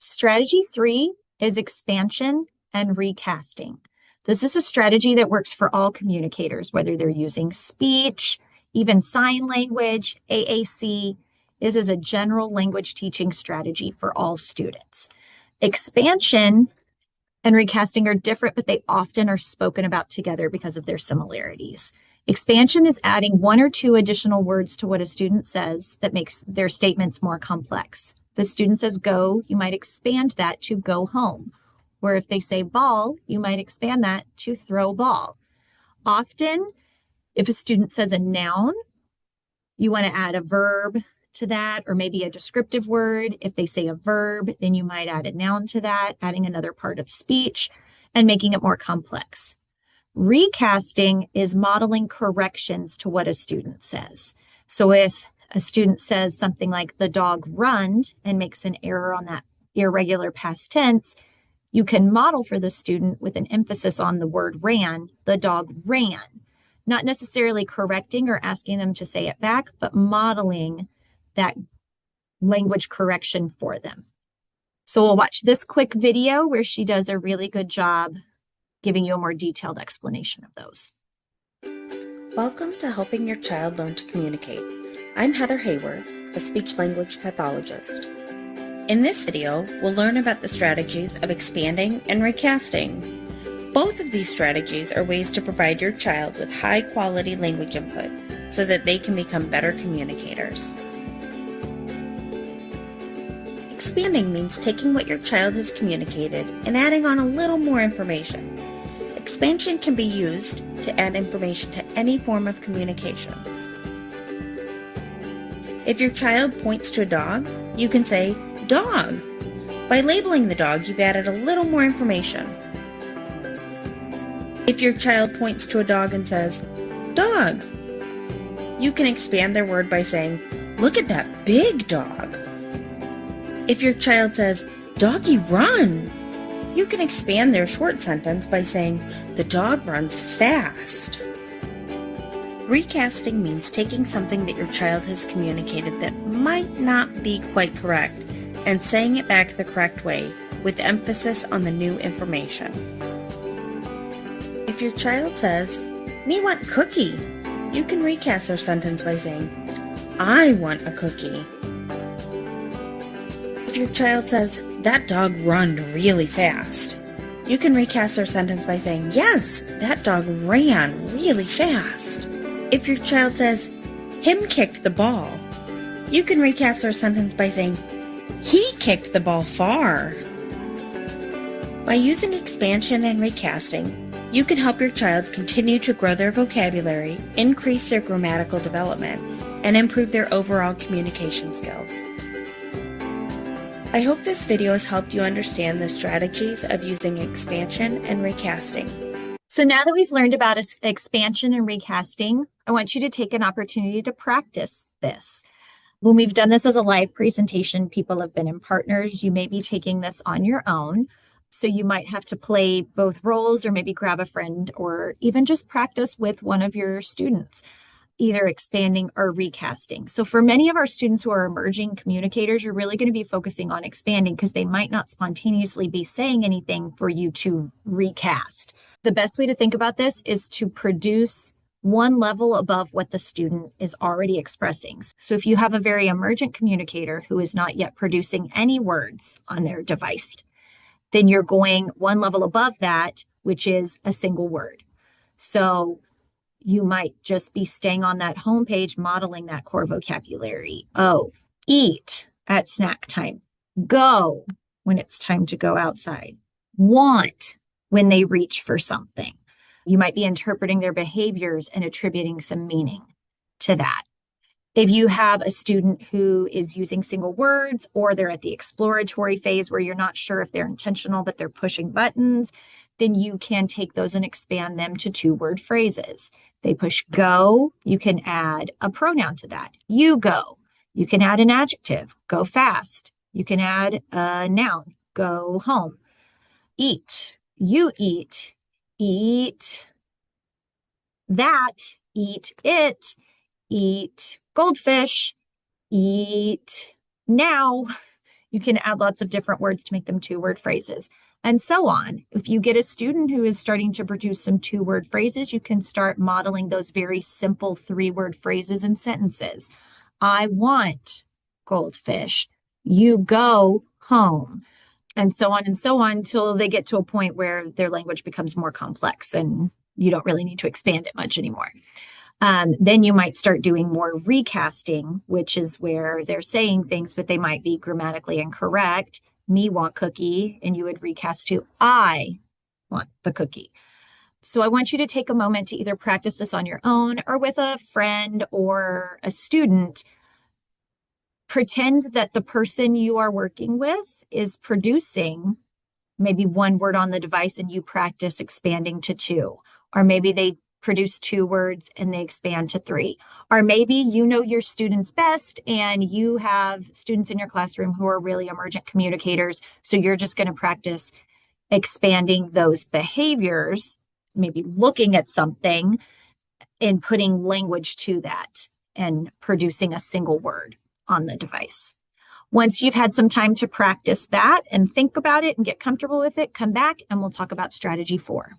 Strategy 3 is expansion and recasting. This is a strategy that works for all communicators, whether they're using speech, even sign language, AAC. This is a general language teaching strategy for all students. Expansion and recasting are different, but they often are spoken about together because of their similarities. Expansion is adding one or two additional words to what a student says that makes their statements more complex. If a student says go, you might expand that to go home. Or if they say ball, you might expand that to throw ball. Often, if a student says a noun, you want to add a verb to that, or maybe a descriptive word. If they say a verb, then you might add a noun to that, adding another part of speech and making it more complex. Recasting is modeling corrections to what a student says. So if a student says something like the dog runned and makes an error on that irregular past tense, you can model for the student with an emphasis on the word ran, the dog ran. Not necessarily correcting or asking them to say it back, but modeling that language correction for them. So we'll watch this quick video where she does a really good job giving you a more detailed explanation of those. Welcome to Helping Your Child Learn to Communicate. I'm Heather Hayward, a speech-language pathologist. In this video, we'll learn about the strategies of expanding and recasting. Both of these strategies are ways to provide your child with high-quality language input so that they can become better communicators. Expanding means taking what your child has communicated and adding on a little more information. Expansion can be used to add information to any form of communication. If your child points to a dog, you can say, dog. By labeling the dog, you've added a little more information. If your child points to a dog and says, dog, you can expand their word by saying, look at that big dog. If your child says, doggy run, you can expand their short sentence by saying, the dog runs fast. Recasting means taking something that your child has communicated that might not be quite correct and saying it back the correct way with emphasis on the new information. If your child says, me want cookie, you can recast their sentence by saying, I want a cookie. If your child says, that dog run really fast, you can recast their sentence by saying, yes, that dog ran really fast. If your child says, him kicked the ball, you can recast their sentence by saying, he kicked the ball far. By using expansion and recasting, you can help your child continue to grow their vocabulary, increase their grammatical development, and improve their overall communication skills. I hope this video has helped you understand the strategies of using expansion and recasting. So now that we've learned about expansion and recasting, I want you to take an opportunity to practice this. When we've done this as a live presentation, people have been in partners. You may be taking this on your own. So you might have to play both roles or maybe grab a friend or even just practice with one of your students, either expanding or recasting. So for many of our students who are emerging communicators, you're really going to be focusing on expanding because they might not spontaneously be saying anything for you to recast. The best way to think about this is to produce one level above what the student is already expressing. So if you have a very emergent communicator who is not yet producing any words on their device, then you're going one level above that, which is a single word. So you might just be staying on that homepage, modeling that core vocabulary. Oh, eat at snack time. Go when it's time to go outside. Want when they reach for something. You might be interpreting their behaviors and attributing some meaning to that. If you have a student who is using single words or they're at the exploratory phase where you're not sure if they're intentional, but they're pushing buttons, then you can take those and expand them to two-word phrases. They push go, you can add a pronoun to that. You go. You can add an adjective, go fast. You can add a noun, go home. Eat, you eat, eat that, eat it, eat goldfish, eat now, You can add lots of different words to make them two-word phrases, and so on. If you get a student who is starting to produce some two-word phrases, you can start modeling those very simple three-word phrases and sentences. I want goldfish. You go home. And so on until they get to a point where their language becomes more complex and you don't really need to expand it much anymore. Then you might start doing more recasting, which is where they're saying things, but they might be grammatically incorrect. Me want cookie, and you would recast to I want the cookie. So I want you to take a moment to either practice this on your own or with a friend or a student. Pretend that the person you are working with is producing maybe one word on the device and you practice expanding to two. Or maybe they produce two words and they expand to three. Or maybe you know your students best and you have students in your classroom who are really emergent communicators. So you're just going to practice expanding those behaviors, maybe looking at something and putting language to that and producing a single word on the device. Once you've had some time to practice that and think about it and get comfortable with it, come back and we'll talk about strategy 4.